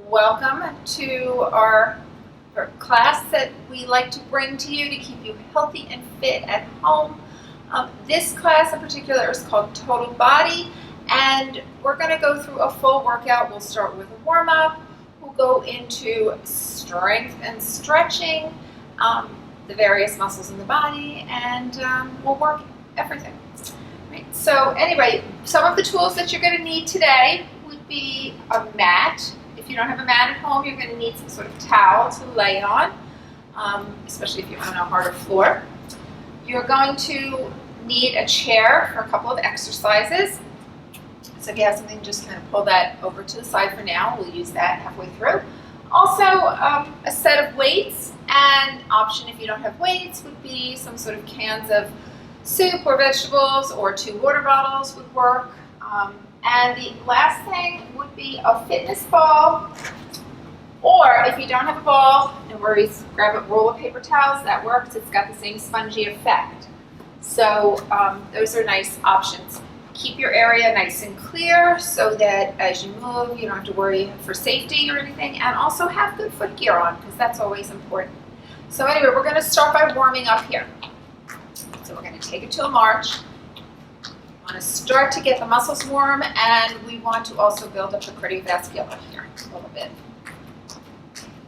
Welcome to our class that we like to bring to you to keep you healthy and fit at home. This class in particular is called Total Body, and we're going to go through a full workout. We'll start with a warm-up. We'll go into strength and stretching, the various muscles in the body, and we'll work everything. Right. So anyway, some of the tools that you're going to need today would be a mat. If you don't have a mat at home, you're going to need some sort of towel to lay on, especially if you're on a harder floor. You're going to need a chair for a couple of exercises. So if you have something, just kind of pull that over to the side for now. We'll use that halfway through. Also, a set of weights, and option if you don't have weights would be some sort of cans of soup or vegetables, or 2 water bottles would work. And the last thing would be a fitness ball, or if you don't have a ball, no worries, grab a roll of paper towels. That works. It's got the same spongy effect. So those are nice options. Keep your area nice and clear so that as you move, you don't have to worry for safety or anything, and also have good foot gear on, because that's always important. So anyway, we're going to start by warming up here. So we're going to take it to a march. We want to start to get the muscles warm, and we want to also build up the cardiovascular here a little bit.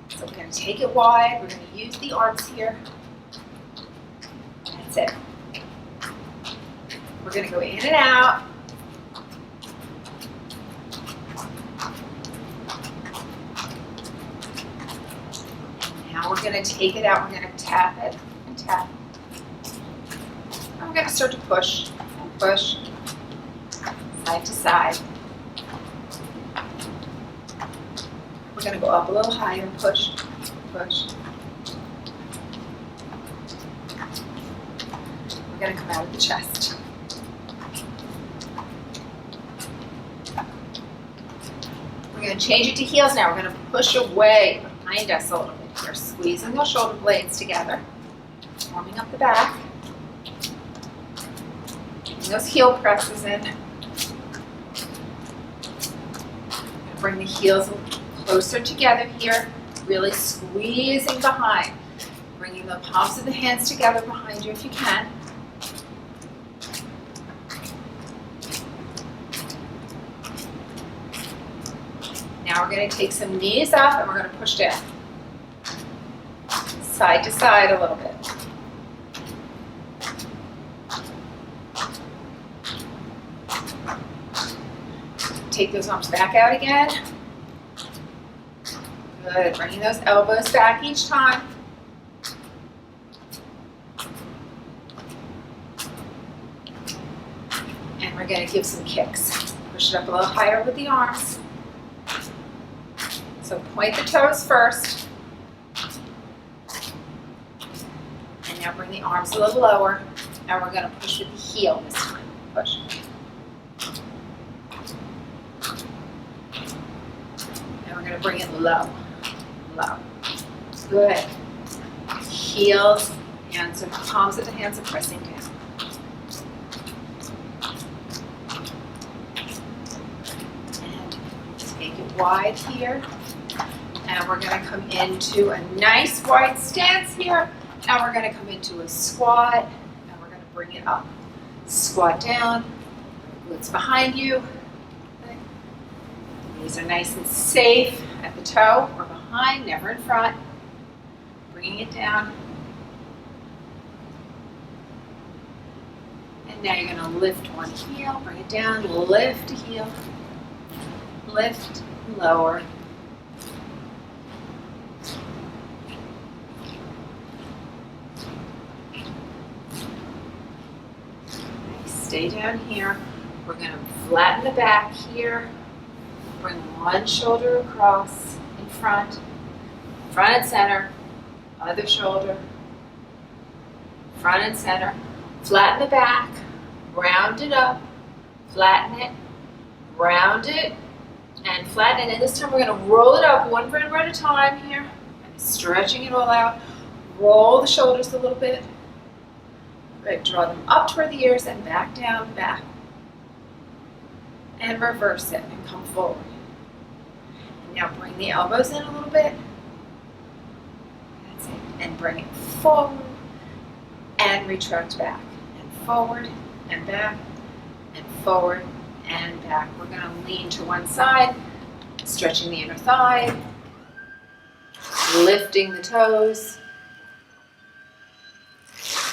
So we're going to take it wide. We're going to use the arms here. That's it. We're going to go in and out. Now we're going to take it out. We're going to tap it and tap. And we're going to start to push and push, side to side. We're going to go up a little higher and push, push. We're going to come out of the chest. We're going to change it to heels now. We're going to push away behind us a little bit here, squeezing those shoulder blades together, warming up the back, getting those heel presses in. Bring the heels closer together here, really squeezing behind, bringing the palms of the hands together behind you if you can. Now we're going to take some knees up and we're going to push down, side to side a little bit. Take those arms back out again. Good, bringing those elbows back each time. And we're going to give some kicks. Push it up a little higher with the arms. So point the toes first. And now bring the arms a little lower. And we're going to push with the heel this time. Push. And we're going to bring it low, low. Good. Heels, hands, and palms of the hands are pressing down. And take it wide here. And we're going to come into a nice wide stance here. Now we're going to come into a squat, and we're going to bring it up. Squat down, glutes behind you. Okay. Knees are nice and safe at the toe or behind, never in front. Bringing it down. And now you're going to lift one heel, bring it down, lift a heel, lift, lower. Stay down here. We're going to flatten the back here. Bring one shoulder across in front and center, other shoulder, front and center. Flatten the back, round it up, flatten it, round it, and flatten it. And this time we're going to roll it up one vertebra at a time here, stretching it all out. Roll the shoulders a little bit. Good. Draw them up toward the ears and back down, back. And reverse it and come forward. Now bring the elbows in a little bit. That's it. And bring it forward and retract back. And forward and back and forward and back. We're going to lean to one side, stretching the inner thigh, lifting the toes,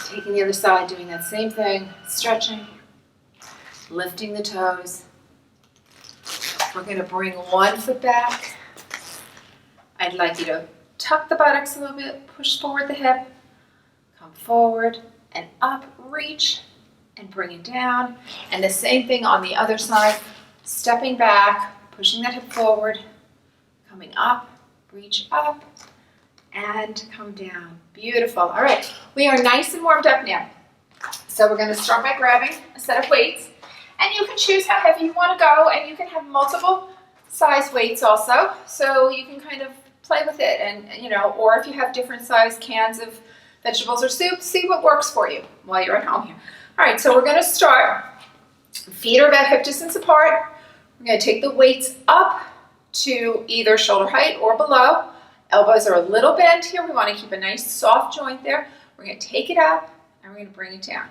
taking the other side, doing that same thing, stretching, lifting the toes. We're going to bring one foot back. I'd like you to tuck the buttocks a little bit, push forward the hip, come forward and up, reach and bring it down. And the same thing on the other side, stepping back, pushing that hip forward, coming up, reach up and come down. Beautiful. All right, we are nice and warmed up now. So we're going to start by grabbing a set of weights. And you can choose how heavy you want to go, and you can have multiple size weights also, so you can kind of play with it, and or if you have different size cans of vegetables or soup, see what works for you while you're at home here. All right, so we're going to start. Feet are about hip distance apart. We're going to take the weights up to either shoulder height or below. Elbows are a little bent here. We want to keep a nice soft joint there. We're going to take it up, and we're going to bring it down.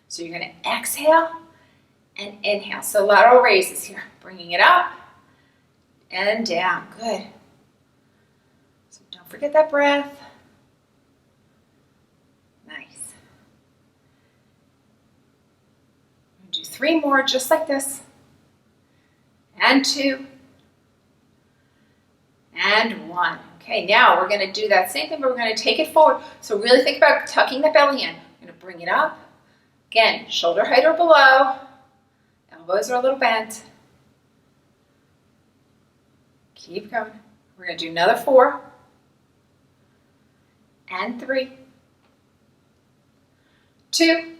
So you're going to exhale and inhale. So lateral raises here. Bringing it up and down. Good. So don't forget that breath. Nice. I'm going to do 3 more just like this. And 2. And 1. Okay, now we're going to do that same thing, but we're going to take it forward. So really think about tucking the belly in. We're going to bring it up. Again, shoulder height or below. Elbows are a little bent. Keep going. We're going to do another 4. And 3. 2.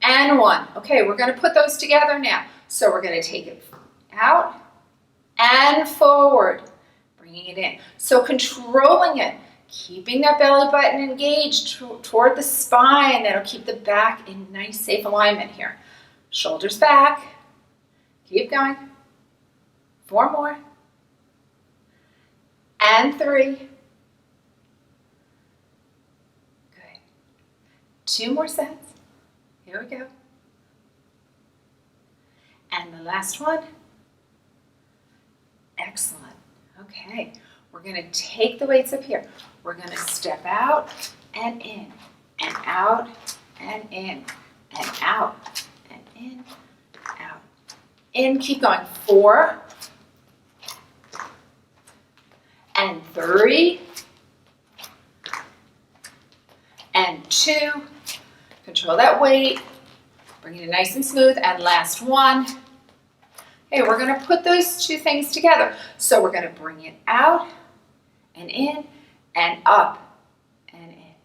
And 1. Okay, we're going to put those together now. So we're going to take it out and forward, bringing it in. So controlling it, keeping that belly button engaged toward the spine. That'll keep the back in nice, safe alignment here. Shoulders back. Keep going. 4 more. And 3. Good. 2 more sets. Here we go. And the last one. Excellent. Okay. We're going to take the weights up here. We're going to step out and in, and out and in, and out. In, out, in, keep going. 4, and 3, and 2. Control that weight. Bring it nice and smooth. And last one. Okay, we're going to put those 2 things together. So we're going to bring it out and in and up and in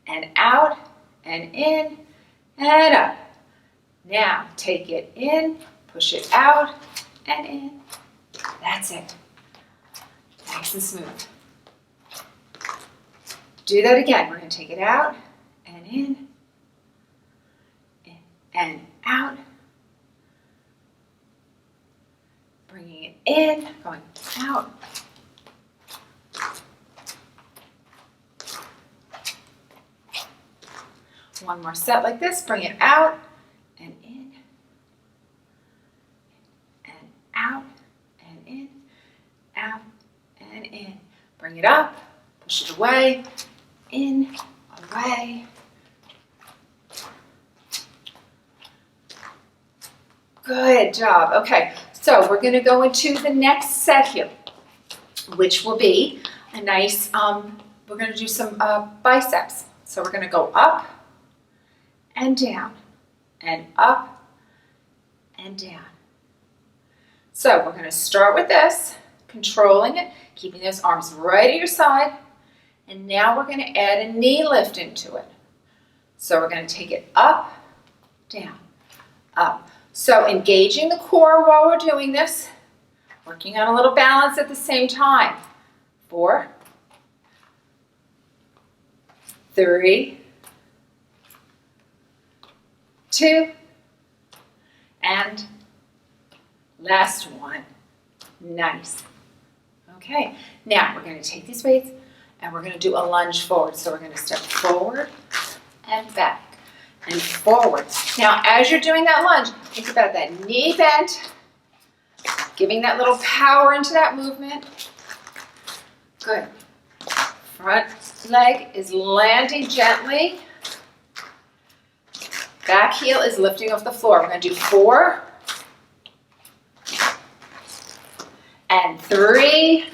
and out and in and up. Now, take it in, push it out, and in. That's it. Nice and smooth. Do that again. We're going to take it out, and in, and out. Bringing it in, going out. One more set like this. Bring it out. And in, and out, and in, out, and in. Bring it up, push it away, in, away. Good job. Okay, so we're going to go into the next set here, which will be a nice, we're going to do some biceps. So we're going to go up and down. And up and down. So we're going to start with this, controlling it, keeping those arms right at your side. And now we're going to add a knee lift into it. So we're going to take it up, down, up. So engaging the core while we're doing this, working on a little balance at the same time. 4, 3, 2, and last one. Nice. Okay, now we're going to take these weights and we're going to do a lunge forward. So we're going to step forward and back and forward. Now, as you're doing that lunge, think about that knee bent, giving that little power into that movement. Good. Front leg is landing gently. Back heel is lifting off the floor. We're going to do 4 and 3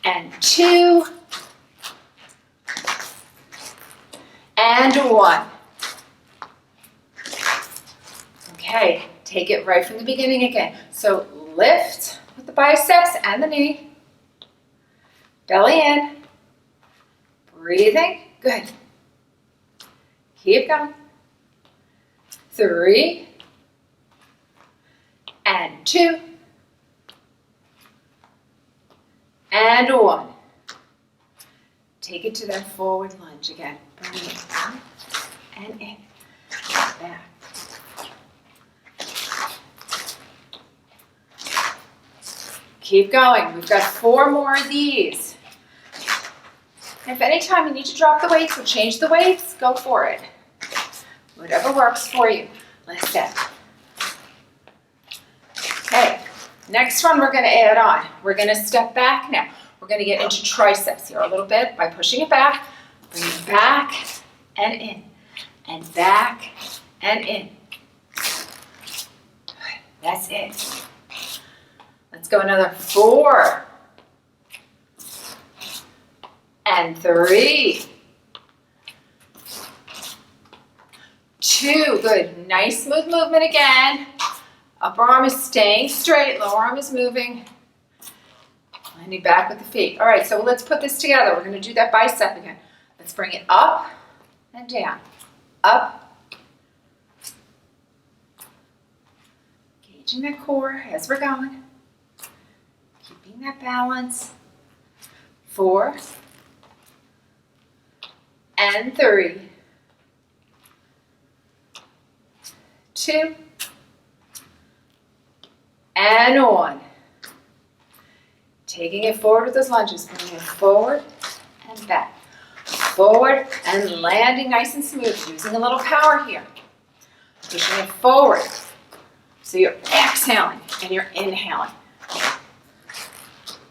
and 2 and 1. Okay, take it right from the beginning again. So lift with the biceps and the knee. Belly in. Breathing. Good. Keep going. 3 and 2 and 1. Take it to that forward lunge again. Bring it out and in. Back. Keep going. We've got 4 more of these. If anytime you need to drop the weights or change the weights, go for it. Whatever works for you. Last step. Okay, next one we're going to add on. We're going to step back now. We're going to get into triceps here a little bit by pushing it back. Bring it back and in. And back and in. That's it. Let's go another 4 and 3, 2, good, nice smooth movement again. Upper arm is staying straight, lower arm is moving. Landing back with the feet. All right, so let's put this together. We're going to do that bicep again. Let's bring it up and down, up. Engaging that core as we're going. Keeping that balance. 4 and 3, 2 and 1. Taking it forward with those lunges, bringing it forward and back. Forward and landing nice and smooth, using a little power here. Pushing it forward. So you're exhaling and you're inhaling.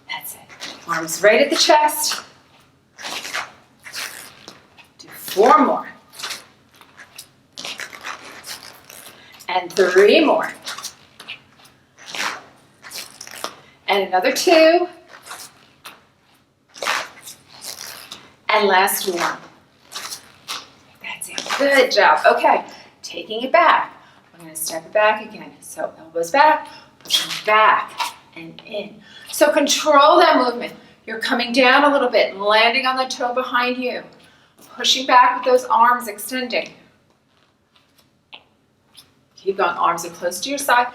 That's it. Arms right at the chest. Do 4 more. And 3 more. And another 2. And last 1. That's it. Good job. Okay, taking it back. We're going to step it back again. So elbows back, pushing back and in. So control that movement. You're coming down a little bit, landing on the toe behind you. Pushing back with those arms extending. Keep going. Arms are close to your side.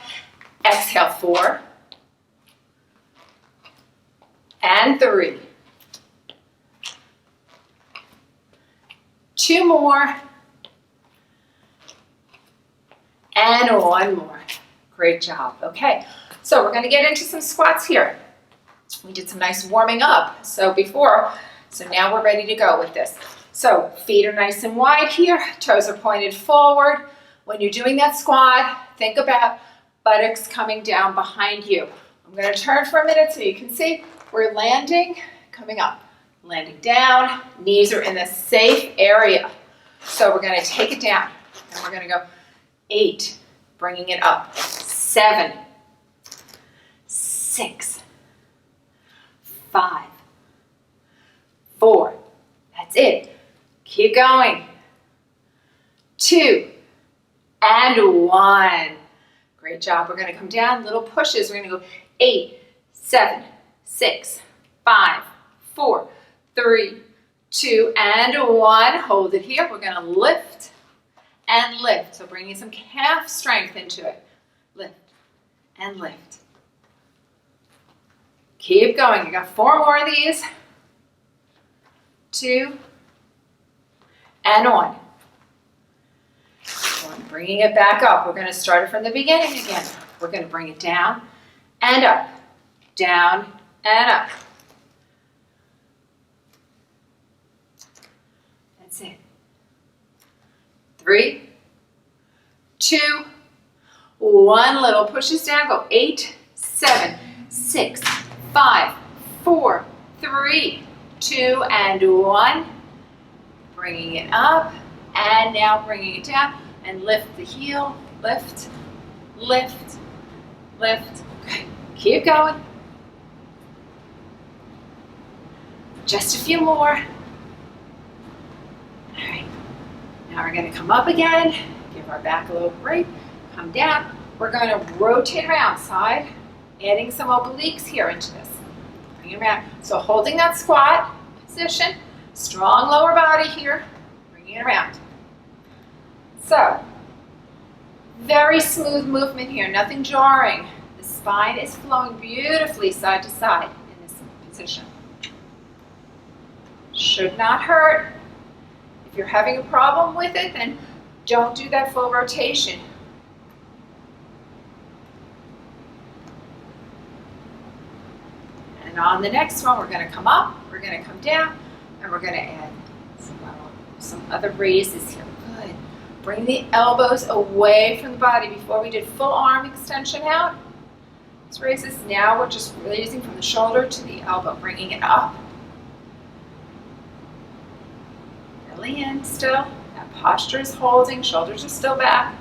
Exhale, 4 and 3. 2 more. And 1 more. Great job. Okay, so we're going to get into some squats here. We did some nice warming up. So now we're ready to go with this. So feet are nice and wide here. Toes are pointed forward. When you're doing that squat, think about buttocks coming down behind you. I'm going to turn for a minute so you can see we're landing, coming up, landing down. Knees are in the safe area. So we're going to take it down. And we're going to go 8, bringing it up. 7, 6, 5, 4. That's it. Keep going. 2 and 1. Great job. We're going to come down, little pushes. We're going to go 8, 7, 6, 5, 4, 3, 2, and 1. Hold it here. We're going to lift and lift. So bringing some calf strength into it. Lift and lift. Keep going. You got 4 more of these. 2 and 1. Bringing it back up. We're going to start it from the beginning again. we're going to bring it down and up, down and up. That's it. 3, 2, 1. Little pushes down. Go 8, 7, 6, 5, 4, 3, 2, and 1. Bringing it up, and now bringing it down, and lift the heel. Lift, lift, lift. Okay, keep going. Just a few more. All right, now we're going to come up again, give our back a little break, come down. We're going to rotate around, side, adding some obliques here into this. Bring it around. So holding that squat position, strong lower body here, bringing it around. So, very smooth movement here, nothing jarring. The spine is flowing beautifully side to side in this position. Should not hurt. If you're having a problem with it, then don't do that full rotation. And on the next one, we're going to come up, we're going to come down, and we're going to add some other raises here. Good. Bring the elbows away from the body. Before we did full arm extension out. Let's raise this. Now we're just raising from the shoulder to the elbow, bringing it up. Belly in still. That posture is holding. Shoulders are still back.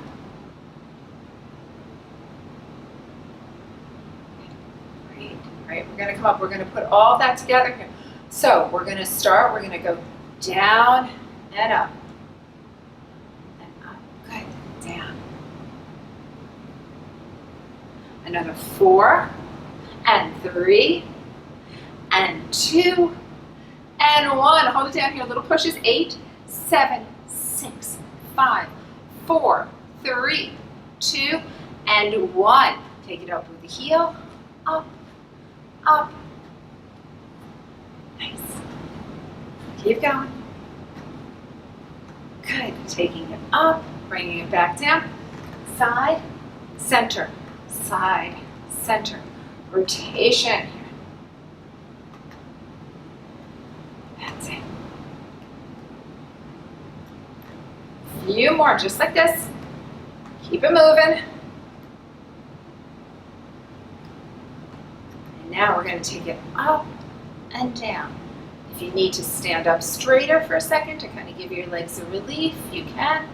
Great. Right. We're going to come up. We're going to put all that together here. So we're going to start. We're going to go down and up. Down. Another 4 and 3 and 2 and 1. Hold it down here. Little pushes. 8, 7, 6, 5, 4, 3, 2, and 1. Take it up with the heel. Up, up. Nice. Keep going. Good. Taking it up. Bringing it back down, side, center, side, center, rotation. That's it. Few more, just like this. Keep it moving. And now we're going to take it up and down. If you need to stand up straighter for a second to kind of give your legs a relief, you can.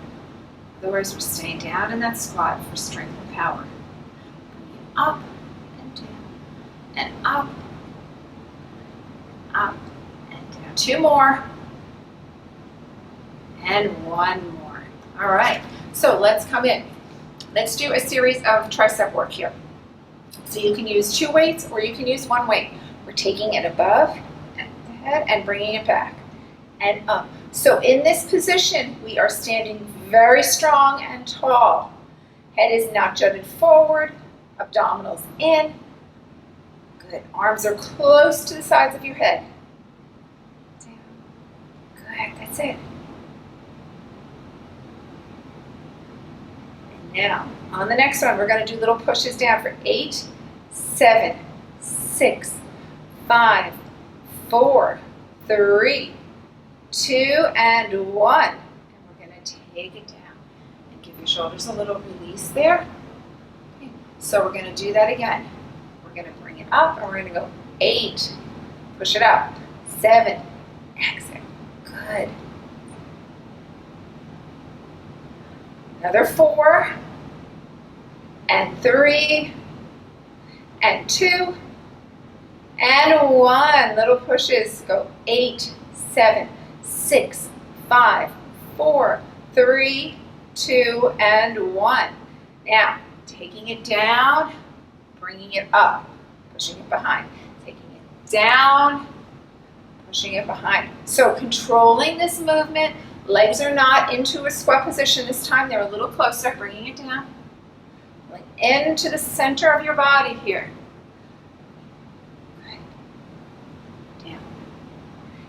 Otherwise, we're staying down in that squat for strength and power. Bring it up and down, and up and down. 2 more, and 1 more. All right, so let's come in. Let's do a series of tricep work here. So you can use 2 weights or you can use 1 weight. We're taking it above the head and bringing it back and up. So in this position, we are standing very strong and tall. Head is not jutted forward, abdominals in. Good. Arms are close to the sides of your head. Down. Good. That's it. And now, on the next one, we're going to do little pushes down for 8, 7, 6, 5, 4, 3, 2, and 1. And we're going to take it down and give your shoulders a little release there. Okay. So we're going to do that again. We're going to bring it up and we're going to go 8. Push it up. 7. Exit. Good. Another 4. And 3. And 2. And 1. Little pushes. Go 8, 7, 6, 5, 4, 3, 2, and 1. Now, taking it down, bringing it up, pushing it behind. Taking it down, pushing it behind. So controlling this movement. Legs are not into a squat position this time. They're a little closer, bringing it down. Like into the center of your body here.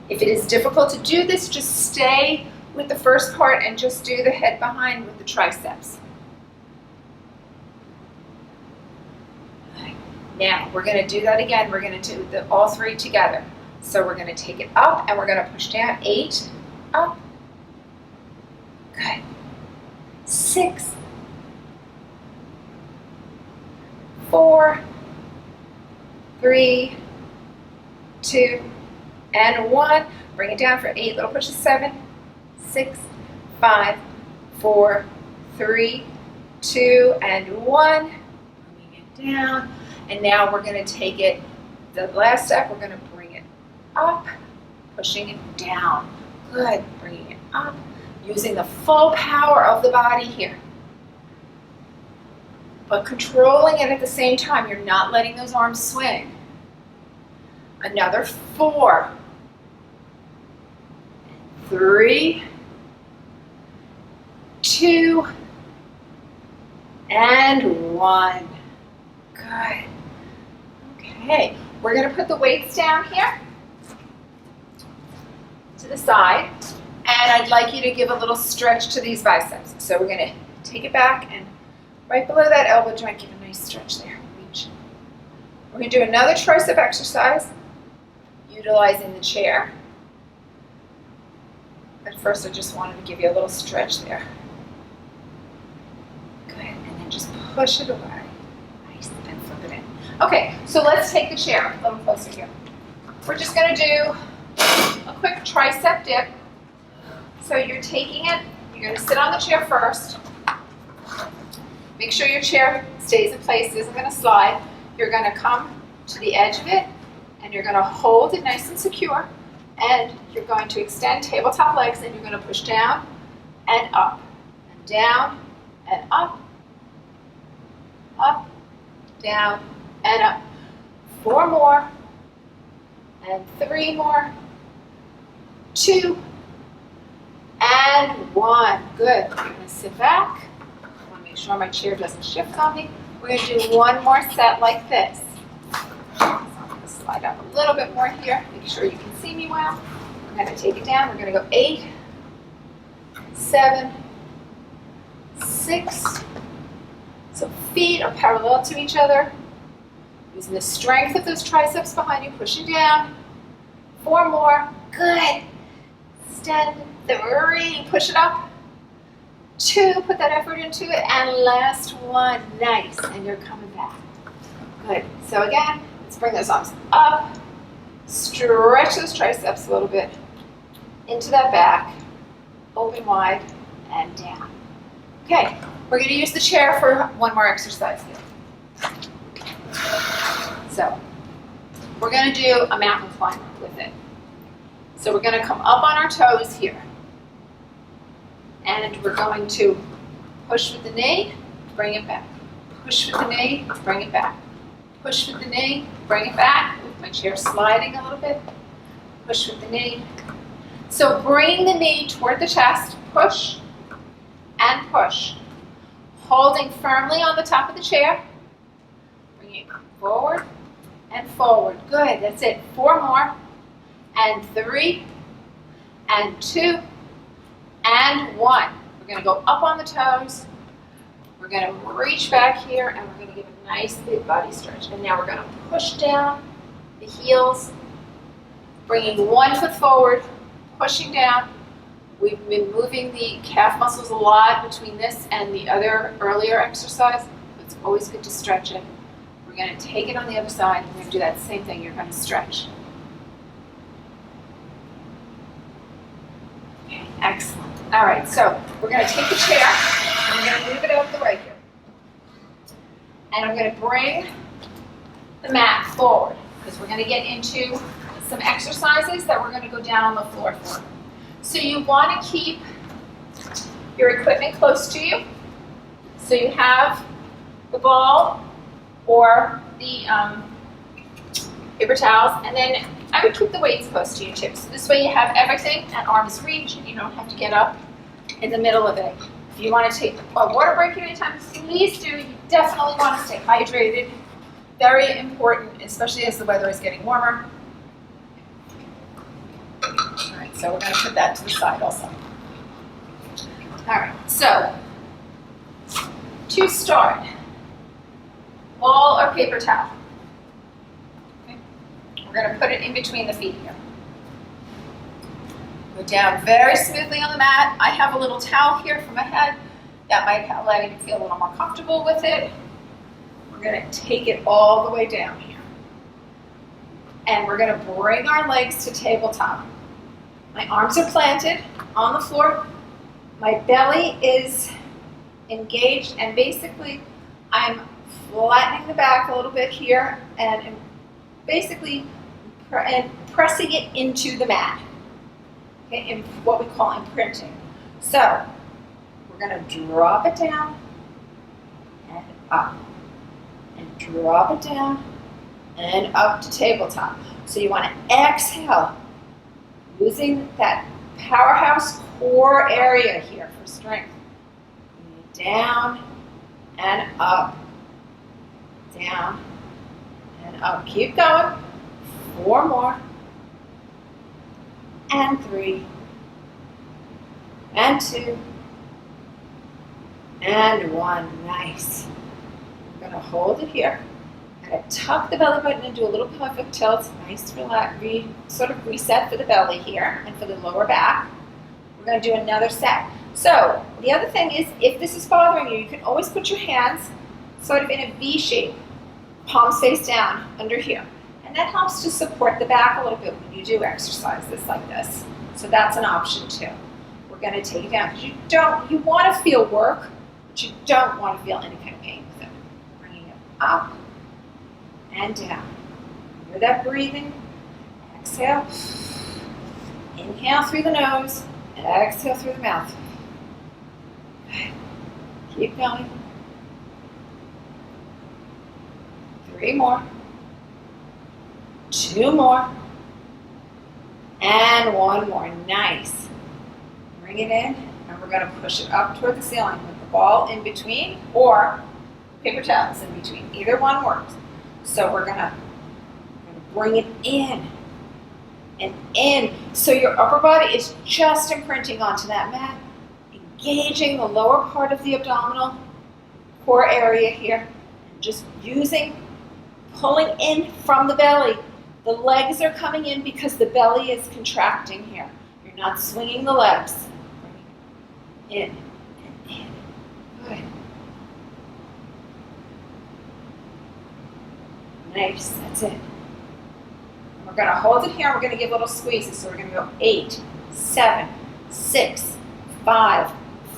If it is difficult to do this, just stay with the first part and just do the head behind with the triceps. Now, we're going to do that again. We're going to do all three together. So we're going to take it up and we're going to push down. 8, up. Good. 6, 4, 3, 2, and 1. Bring it down for 8 little pushes. 7, 6, 5, 4, 3, 2, and 1. Bringing it down. And now we're going to take it, the last step, we're going to bring it up, pushing it down. Good. Bringing it up, using the full power of the body here. But controlling it at the same time. You're not letting those arms swing. Another 4, 3, 2, and 1. Good. Okay, we're going to put the weights down here to the side, and I'd like you to give a little stretch to these biceps. So we're going to take it back, and right below that elbow joint, give a nice stretch there. Reach. We're going to do another tricep exercise, utilizing the chair. At first, I just wanted to give you a little stretch there. Good, and then just push it away. Nice, and flip it in. Okay, so let's take the chair a little closer here. We're just going to do a quick tricep dip. So you're taking it, you're going to sit on the chair first. Make sure your chair stays in place, it isn't going to slide. You're going to come to the edge of it, and you're going to hold it nice and secure. And you're going to extend tabletop legs, and you're going to push down and up, and down and up, down and up. 4 more, and 3 more, 2, and 1. Good. We're going to sit back. I want to make sure my chair doesn't shift on me. We're going to do one more set like this. So I'm going to slide up a little bit more here. Make sure you can see me well. We're going to take it down. We're going to go 8, 7, 6. So feet are parallel to each other. Using the strength of those triceps behind you, pushing down. 4 more. Good. Extend. 3, push it up. 2, put that effort into it. And last one. Nice. And you're coming back. Good. So again, let's bring those arms up. Stretch those triceps a little bit. Into that back. Open wide. And down. Okay. We're going to use the chair for one more exercise here. So, we're going to do a mountain climber with it. So we're going to come up on our toes here. And we're going to push with the knee, bring it back. Push with the knee, bring it back. Push with the knee, bring it back. With my chair sliding a little bit. Push with the knee. So bring the knee toward the chest, push and push. Holding firmly on the top of the chair. Bring it forward and forward. Good, that's it. 4 more. And 3, and 2, and 1. We're going to go up on the toes. We're going to reach back here, and we're going to give a nice big body stretch. And now we're going to push down the heels, bringing one foot forward, pushing down. We've been moving the calf muscles a lot between this and the other earlier exercise. It's always good to stretch it. We're going to take it on the other side. We're going to do that same thing. You're going to stretch. Okay, excellent. All right, so we're going to take the chair and we're going to move it out of the way here. And I'm going to bring the mat forward because we're going to get into some exercises that we're going to go down on the floor for. So you want to keep your equipment close to you. So you have the ball or the paper towels, and then I would keep the weights close to you too. So this way you have everything at arm's reach and you don't have to get up in the middle of it. If you want to take a water break at any time, please do. You definitely want to stay hydrated. Very important, especially as the weather is getting warmer. All right, so we're going to put that to the side also. All right, so to start, ball or paper towel. We're going to put it in between the feet here. Go down very smoothly on the mat. I have a little towel here for my head. That might allow you to feel a little more comfortable with it. We're going to take it all the way down here. And we're going to bring our legs to tabletop. My arms are planted on the floor. My belly is engaged, and basically I'm flattening the back a little bit here and basically pressing it into the mat, okay, in what we call imprinting. So we're going to drop it down and up, and drop it down and up to tabletop. So you want to exhale, using that powerhouse core area here for strength. Down and up, down and up. Keep going. 4 more, and 3, and 2, and 1. Nice. We're going to hold it here. Going to tuck the belly button and do a little pelvic tilt. Nice, relax, sort of reset for the belly here and for the lower back. We're going to do another set. So the other thing is, if this is bothering you, you can always put your hands sort of in a V shape, palms face down under here. And that helps to support the back a little bit when you do exercises like this. So that's an option too. We're going to take it down because you want to feel work, but you don't want to feel any kind of pain with it. Bringing it up and down. Hear that breathing. Exhale. Inhale through the nose. Exhale through the mouth. Good. Keep going. 3 more. 2 more. And 1 more. Nice. Bring it in, and we're going to push it up toward the ceiling with the ball in between or paper towels in between. Either one works. So we're going to bring it in and in. So your upper body is just imprinting onto that mat, engaging the lower part of the abdominal core area here, and just pulling in from the belly. The legs are coming in because the belly is contracting here. You're not swinging the legs. In and in. Good. Nice, that's it. We're going to hold it here. We're going to give little squeezes. So we're going to go 8, 7, 6, 5,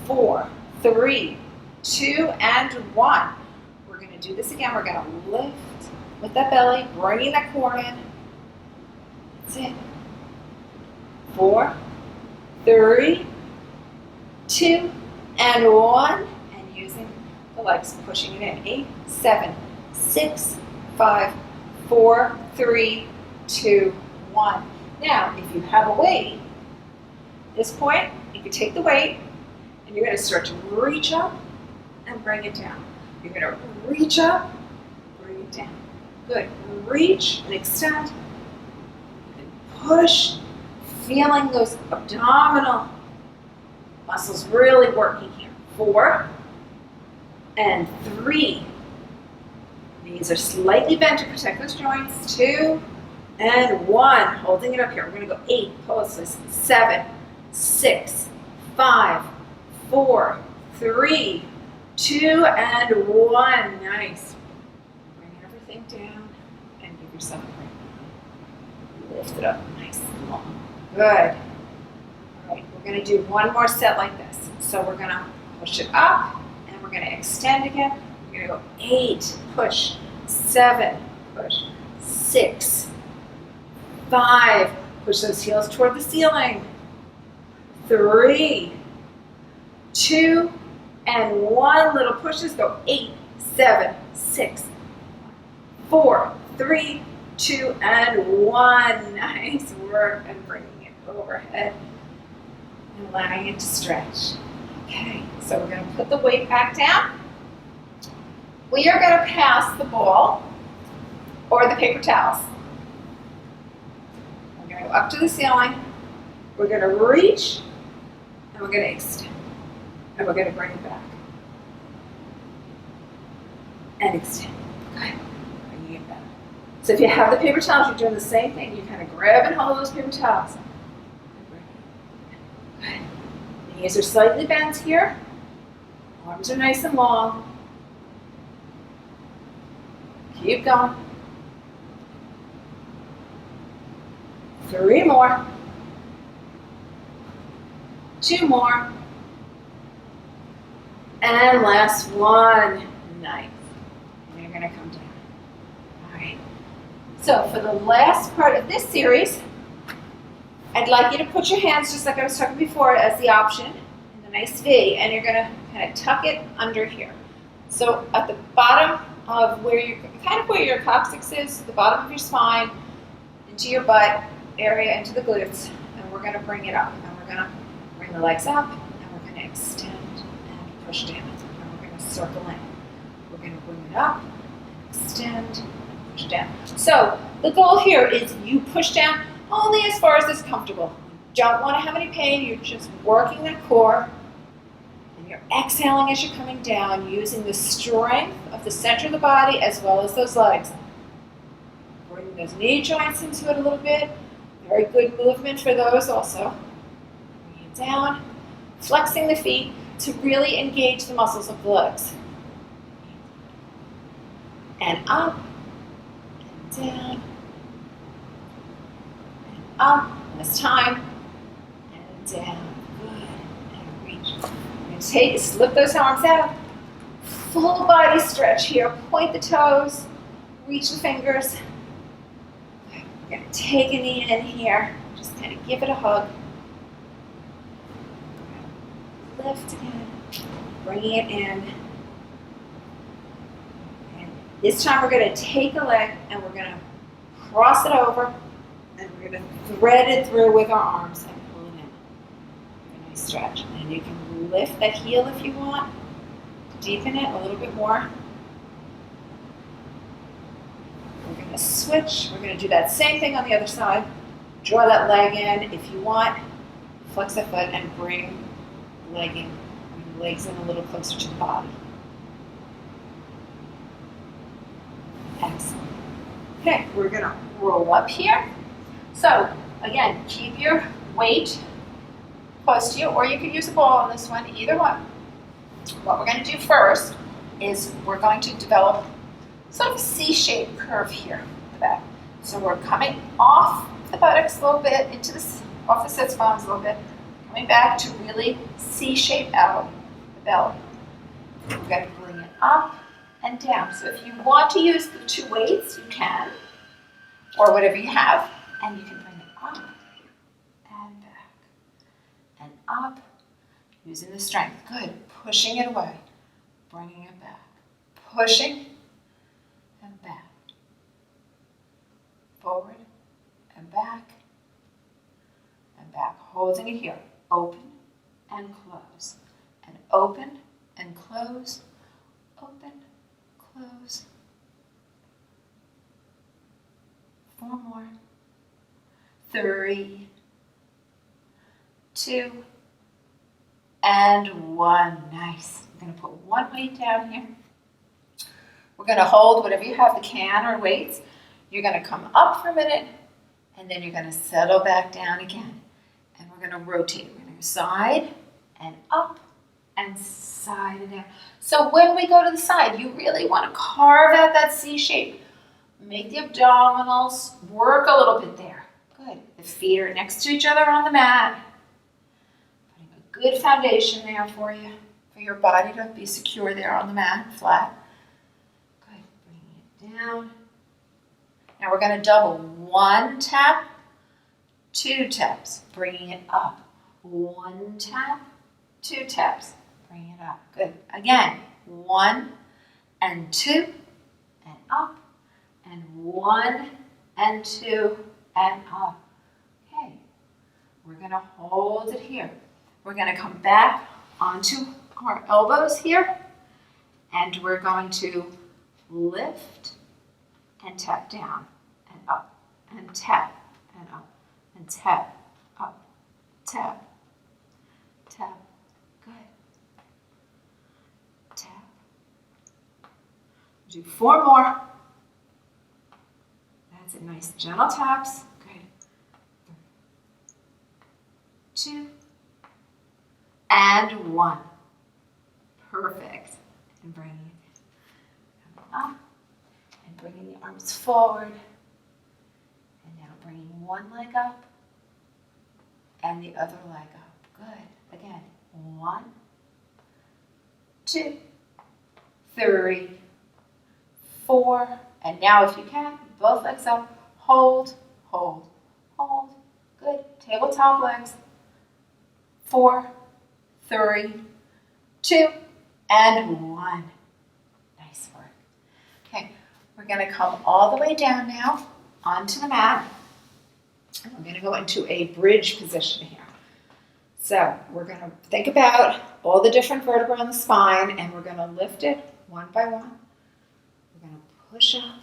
4, 3, 2, and 1. We're going to do this again. We're going to lift with that belly, bringing that core in. That's it. 4, 3, 2, and 1. And using the legs, pushing it in. 8, 7, 6, 5, 4, 3, 2, 1. Now, if you have a weight, at this point, you can take the weight and you're going to start to reach up and bring it down. You're going to reach up, bring it down. Good. Reach and extend and push, feeling those abdominal muscles really working here. 4 and 3. Knees are slightly bent to protect those joints. 2 and 1. Holding it up here. We're going to go 8. Pulse this. 7, 6, 5, 4, 3, 2, and 1. Nice. Bring everything down and give yourself a break. Lift it up. Nice and long. Good. All right. We're going to do one more set like this. So we're going to push it up and we're going to extend again. We're going to go 8, push, 7, push, 6, 5, push those heels toward the ceiling, 3, 2, and 1. Little pushes, go 8, 7, 6, 4, 3, 2, and 1. Nice work. And bringing it overhead and allowing it to stretch. Okay, so we're going to put the weight back down. We are going to pass the ball or the paper towels. We're going to go up to the ceiling. We're going to reach and we're going to extend. And we're going to bring it back. And extend. Good. Bringing it back. So if you have the paper towels, you're doing the same thing. You kind of grab and hold those paper towels. Good. Knees are slightly bent here. Arms are nice and long. Keep going. 3 more. 2 more. And last one. Nice. And you're going to come down. All right. So for the last part of this series, I'd like you to put your hands, just like I was talking before, as the option in the nice V, and you're going to kind of tuck it under here. So at the bottom of where your coccyx is, the bottom of your spine, into your butt area, into the glutes, and we're going to bring it up. And we're going to bring the legs up, and we're going to extend and push down. And we're going to circle in. We're going to bring it up, extend, and push down. So the goal here is you push down only as far as is comfortable. You don't want to have any pain. You're just working that core. And you're exhaling as you're coming down, using the strength of the center of the body as well as those legs. Bring those knee joints into it a little bit. Very good movement for those also. Bring it down. Flexing the feet to really engage the muscles of the legs. And up. And down. Up, and this time, and down, good, and reach. You're going to slip those arms out, full body stretch here, point the toes, reach the fingers. We're going to take a knee in here, just kind of give it a hug. Lift again, bringing it in. And this time we're going to take a leg and we're going to cross it over. And we're going to thread it through with our arms and pull it in. A nice stretch. And you can lift that heel if you want. Deepen it a little bit more. We're going to switch. We're going to do that same thing on the other side. Draw that leg in if you want. Flex that foot and bring the leg in. Bring the legs in a little closer to the body. Excellent. Okay, we're going to roll up here. So, again, keep your weight close to you, or you could use a ball on this one, either one. What we're going to do first is we're going to develop sort of a C-shaped curve here at the back. So we're coming off the buttocks a little bit, off the sits bones a little bit, coming back to really C-shape out the belly. We're going to bring it up and down. So if you want to use the 2 weights, you can, or whatever you have. And you can bring it up and back and up, using the strength. Good. Pushing it away, bringing it back. Pushing and back. Forward and back and back. Holding it here. Open and close. And open and close. Open, close. 4 more. 3, 2, and 1. Nice. I'm going to put 1 weight down here. We're going to hold whatever you have, the can or weights. You're going to come up for a minute, and then you're going to settle back down again. And we're going to rotate. We're going to go side and up and side and down. So when we go to the side, you really want to carve out that C shape. Make the abdominals work a little bit there. Good. The feet are next to each other on the mat. Putting a good foundation there for you, for your body to be secure there on the mat, flat. Good. Bringing it down. Now we're going to double. 1 tap, 2 taps. Bringing it up. 1 tap, 2 taps. Bring it up. Good. Again. 1 and 2 and up. And 1 and 2 and up. Okay, we're going to hold it here. We're going to come back onto our elbows here, and we're going to lift and tap down and up, and tap and up, and tap, up, tap, tap. Good. Tap. Do 4 more. Nice gentle taps. Good. 2 and 1. Perfect. And bringing it up and bringing the arms forward. And now bringing one leg up and the other leg up. Good. Again. 1, 2, 3, 4. And now if you can, both legs up. Hold, hold, hold. Good. Tabletop legs. 4, 3, 2, and 1. Nice work. Okay, we're going to come all the way down now onto the mat. And we're going to go into a bridge position here. So we're going to think about all the different vertebrae on the spine, and we're going to lift it one by one. We're going to push up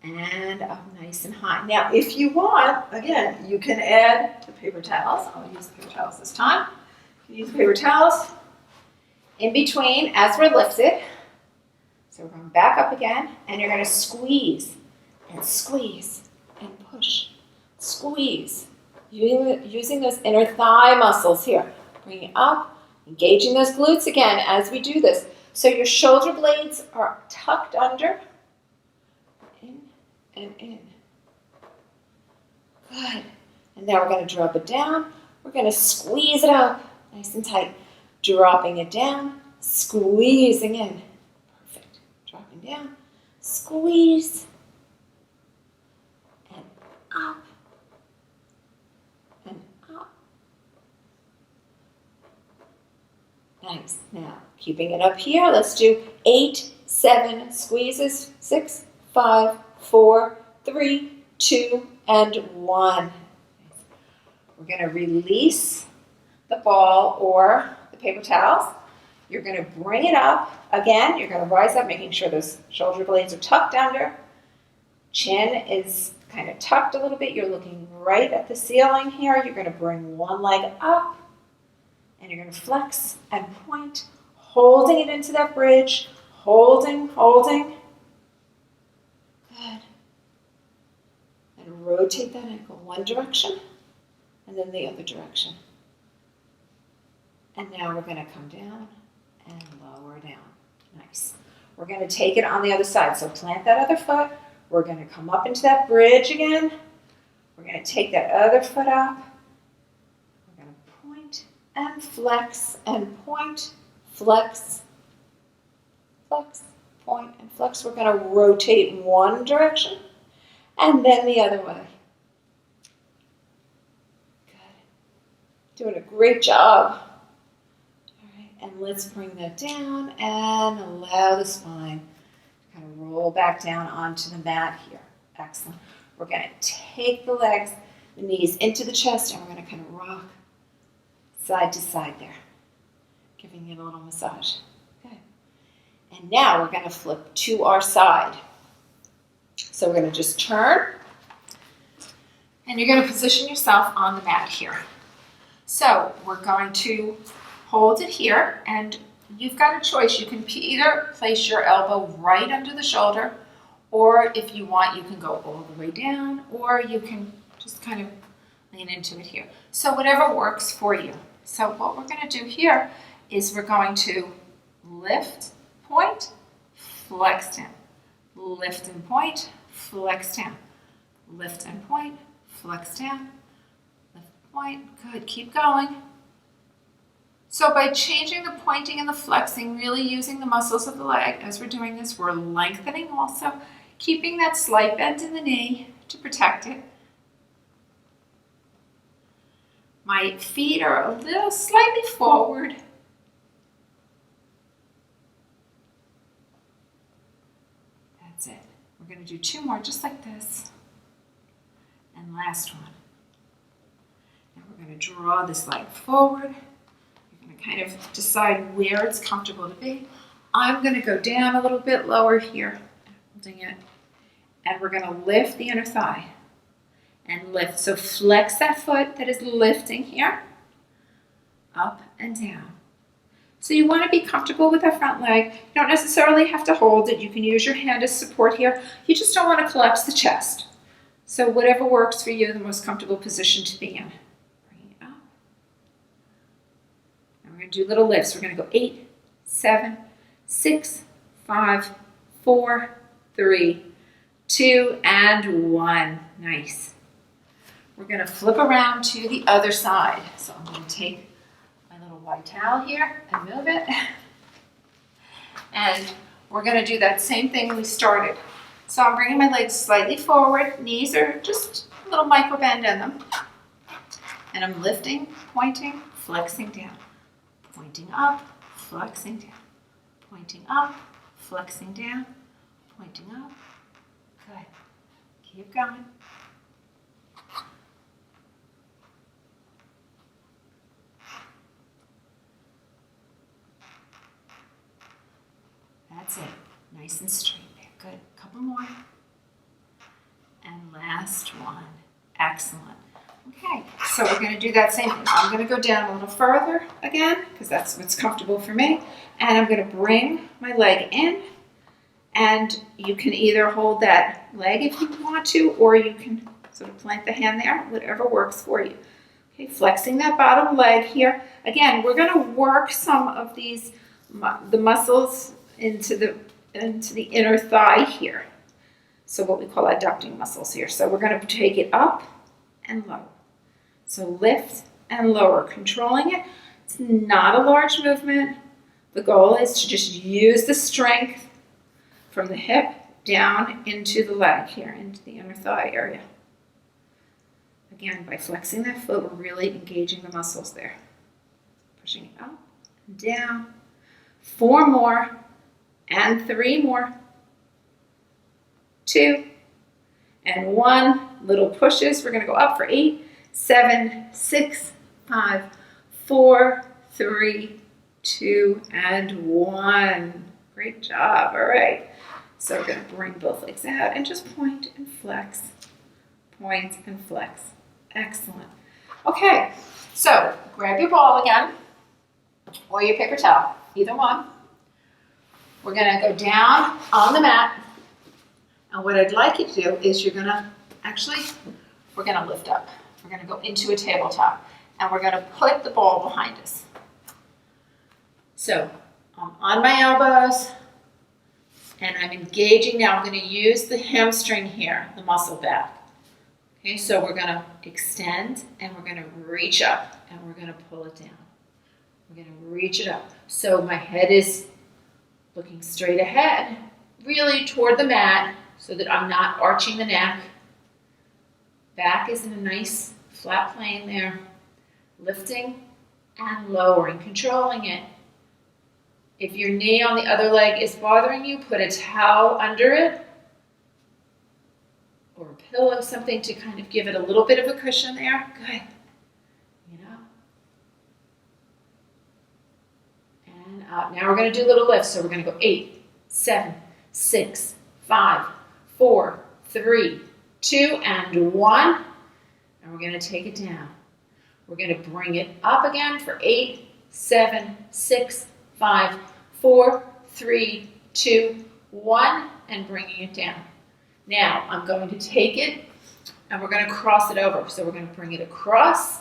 and up nice and high. Now, if you want, again, you can add the paper towels. I'll use the paper towels this time. You can use the paper towels in between as we're lifted. So we're going back up again, and you're going to squeeze and push. Squeeze. Using those inner thigh muscles here. Bringing it up, engaging those glutes again as we do this. So your shoulder blades are tucked under. In and in. Good. And now we're going to drop it down. We're going to squeeze it out nice and tight. Dropping it down, squeezing in. Perfect. Dropping down, squeeze, and up, and up. Nice. Now, keeping it up here, let's do 8, 7 squeezes. 6, 5, 4, 3, 2, and 1. We're going to release the ball or the paper towels. You're going to bring it up. Again, you're going to rise up, making sure those shoulder blades are tucked under. Chin is kind of tucked a little bit. You're looking right at the ceiling here. You're going to bring one leg up, and you're going to flex and point, holding it into that bridge. Holding. Good. And rotate that ankle one direction, and then the other direction. And now we're going to come down and lower down. Nice. We're going to take it on the other side. So plant that other foot. We're going to come up into that bridge again. We're going to take that other foot up. We're going to point and flex and point, flex, flex, point and flex. We're going to rotate in one direction and then the other way. Good. Doing a great job. And let's bring that down and allow the spine to kind of roll back down onto the mat here. Excellent. We're going to take the legs, the knees into the chest, and we're going to kind of rock side to side there, giving it a little massage. Good. And now we're going to flip to our side. So we're going to just turn, and you're going to position yourself on the mat here. So we're going to hold it here, and you've got a choice. You can either place your elbow right under the shoulder, or if you want, you can go all the way down, or you can just kind of lean into it here. So whatever works for you. So what we're going to do here is we're going to lift, point, flex down. Lift and point, flex down. Lift and point, flex down. Lift, point. Good. Keep going. So by changing the pointing and the flexing, really using the muscles of the leg as we're doing this, we're lengthening also, keeping that slight bend in the knee to protect it. My feet are a little slightly forward. That's it. We're going to do 2 more just like this. And last one. Now we're going to draw this leg forward. Kind of decide where it's comfortable to be. I'm going to go down a little bit lower here, holding it, and we're going to lift the inner thigh and lift. So flex that foot that is lifting here, up and down. So you want to be comfortable with that front leg. You don't necessarily have to hold it. You can use your hand as support here. You just don't want to collapse the chest. So whatever works for you, the most comfortable position to be in. Bring it up. And we're going to do little lifts. We're going to go 8, 7, 6, 5, 4, 3, 2, and 1. Nice. We're going to flip around to the other side. So I'm going to take my little white towel here and move it. And we're going to do that same thing we started. So I'm bringing my legs slightly forward. Knees are just a little micro bend in them. And I'm lifting, pointing, flexing down. Pointing up, flexing down. Pointing up, flexing down. Pointing up. Good. Keep going. That's it. Nice and straight there. Good. Couple more. And last one. Excellent. Okay, so we're going to do that same thing. I'm going to go down a little further again, because that's what's comfortable for me. And I'm going to bring my leg in. And you can either hold that leg if you want to, or you can sort of plant the hand there, whatever works for you. Okay, flexing that bottom leg here. Again, we're going to work some of these, the muscles into the inner thigh here. So what we call adducting muscles here. So we're going to take it up and lower. So lift and lower, controlling it. It's not a large movement. The goal is to just use the strength from the hip down into the leg here, into the inner thigh area. Again, by flexing that foot, we're really engaging the muscles there. Pushing it up and down. 4 more and 3 more. 2 and 1. Little pushes. We're going to go up for 8, 7, 6, 5, 4, 3, 2, and 1. Great job. All right. So we're going to bring both legs out and just point and flex. Point and flex. Excellent. Okay. So grab your ball again or your paper towel. Either one. We're going to go down on the mat. And what I'd like you to do is we're going to lift up. We're going to go into a tabletop. And we're going to put the ball behind us. So I'm on my elbows. And I'm engaging now. I'm going to use the hamstring here, the muscle back. Okay, so we're going to extend and we're going to reach up and we're going to pull it down. We're going to reach it up. So my head is looking straight ahead, really toward the mat so that I'm not arching the neck. Back is in a nice flat plane there. Lifting and lowering, controlling it. If your knee on the other leg is bothering you, put a towel under it or a pillow, something to kind of give it a little bit of a cushion there. Good. And up. Now we're going to do little lifts. So we're going to go 8, 7, 6, 5, 4, 3, 2, and 1. And we're going to take it down. We're going to bring it up again for 8, 7, 6, 5, 4, 3, 2, 1, and bringing it down. Now, I'm going to take it, and we're going to cross it over. So we're going to bring it across,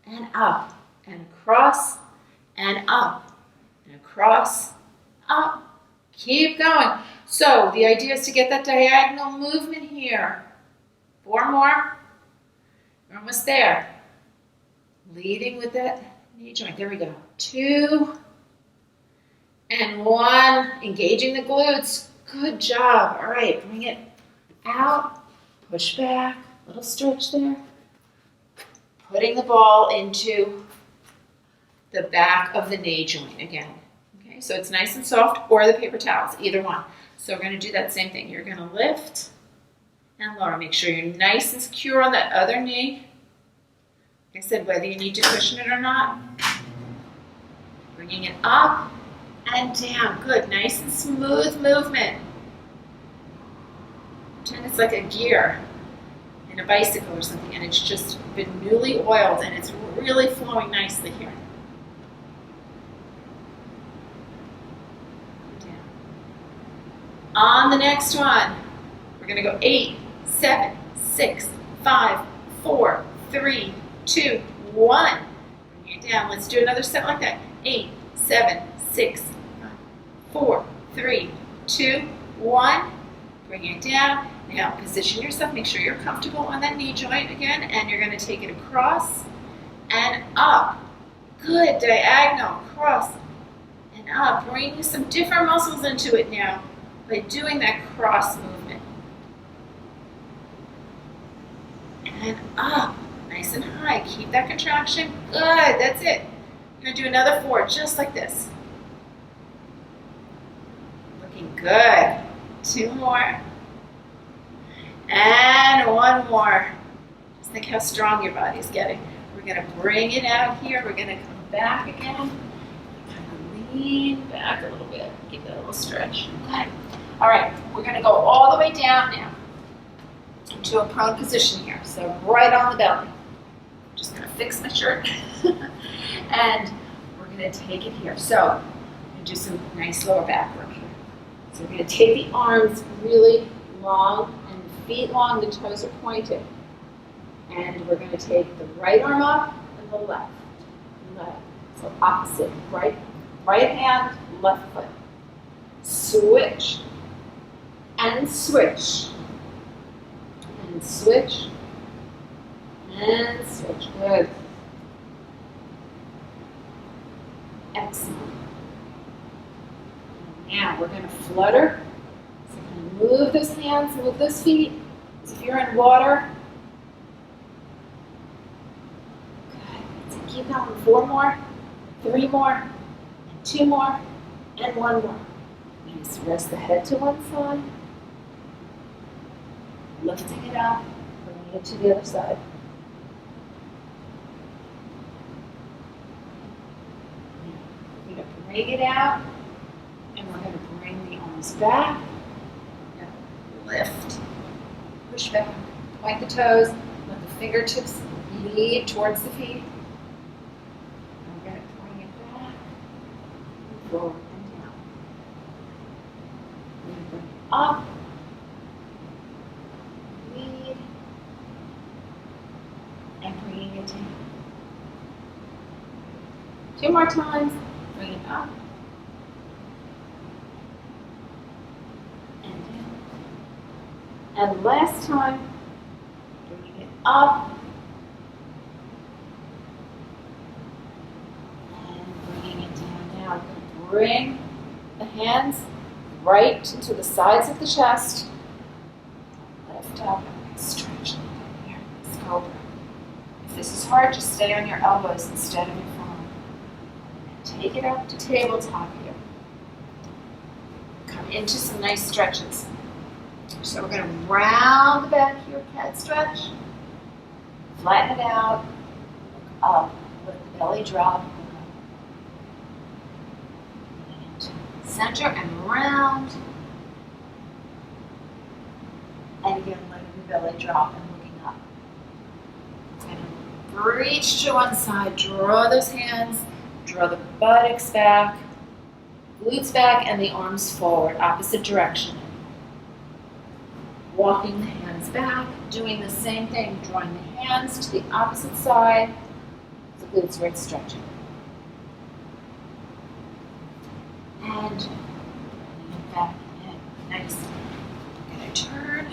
and up, and across, and up, and across, up. Keep going. So the idea is to get that diagonal movement here. 4 more. We're almost there. Leading with that knee joint. There we go. 2 and 1. Engaging the glutes. Good job. All right, bring it out. Push back. Little stretch there. Putting the ball into the back of the knee joint again. Okay, so it's nice and soft, or the paper towels, either one. So we're going to do that same thing. You're going to lift and lower. Make sure you're nice and secure on that other knee. Like I said, whether you need to cushion it or not. Bringing it up and down. Good, nice and smooth movement. Pretend it's like a gear in a bicycle or something, and it's just been newly oiled, and it's really flowing nicely here. On the next one, we're going to go 8, 7, 6, 5, 4, 3, 2, 1. Bring it down. Let's do another set like that. 8, 7, 6, 5, 4, 3, 2, 1. Bring it down. Now position yourself. Make sure you're comfortable on that knee joint again. And you're going to take it across and up. Good. Diagonal. Cross and up. Bringing some different muscles into it now by doing that cross movement. And up. Nice and high. Keep that contraction. Good. That's it. You're going to do another 4 just like this. Looking good. 2 more. And 1 more. Just think how strong your body's getting. We're going to bring it out here. We're going to come back again. Kind of lean back a little bit. Give that a little stretch. Good. All right. We're going to go all the way down now into a prone position here. So right on the belly. Just going to fix my shirt. And we're going to take it here. So we're going to do some nice lower back work here. So we're going to take the arms really long and the feet long, the toes are pointed. And we're going to take the right arm up and the left. Left. So opposite. Right hand, left foot. Switch. And switch. And switch. And switch. Good. Excellent. Now we're going to flutter. So we're going to move those hands, move those feet. So if you're in water, good. So keep going. 4 more, 3 more, and 2 more, and 1 more. Nice. Rest the head to one side. Lifting it up, bringing it to the other side. We're going to bring it out, and we're going to bring the arms back. Lift, push back, point the toes, let the fingertips lead towards the feet. And we're going to bring it back, forward and down. We're going to bring it up, lead, and bringing it down. 2 more times, bring it up. And last time, bringing it up and bringing it down. Now we're going to bring the hands right into the sides of the chest. Lift up and stretch here. This cobra. If this is hard, just stay on your elbows instead of your phone. And take it up to tabletop here. Come into some nice stretches. So we're going to round the back here, cat stretch, flatten it out, look up, let the belly drop, and center and round, and again letting the belly drop and looking up. And reach to one side, draw those hands, draw the buttocks back, glutes back, and the arms forward, opposite direction. Walking the hands back, doing the same thing, drawing the hands to the opposite side, the glutes right stretching. And bringing it back in. Nice. We're going to turn,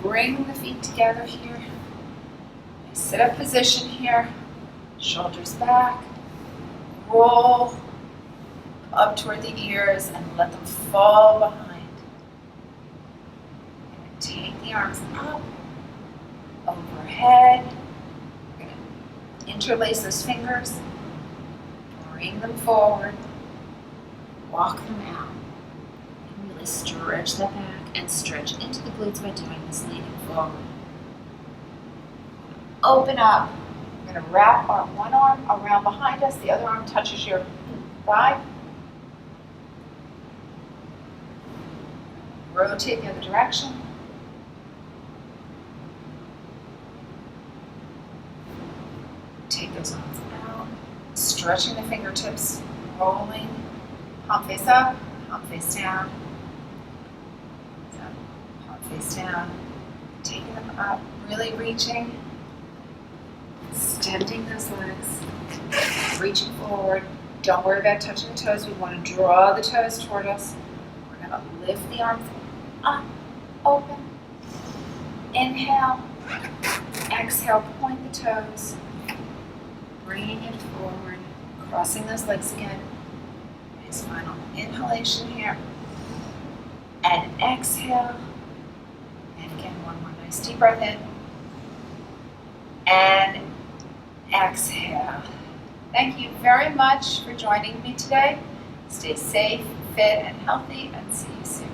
bring the feet together here. Nice sit up position here, shoulders back, roll up toward the ears and let them fall behind. Take the arms up, overhead. We're going to interlace those fingers, bring them forward, walk them out, and really stretch that back and stretch into the glutes by doing this, leaning forward. Open up. We're going to wrap our one arm around behind us, the other arm touches your thigh. Rotate the other direction. Take those arms out, stretching the fingertips, rolling, palm face up, palm face down. So, palm face down. Taking them up, really reaching. Extending those legs. Reaching forward. Don't worry about touching the toes. We want to draw the toes toward us. We're going to lift the arms up, open. Inhale. Exhale, point the toes. Bringing it forward. Crossing those legs again. Nice final inhalation here. And exhale. And again, one more nice deep breath in. And exhale. Thank you very much for joining me today. Stay safe, fit, and healthy, and see you soon.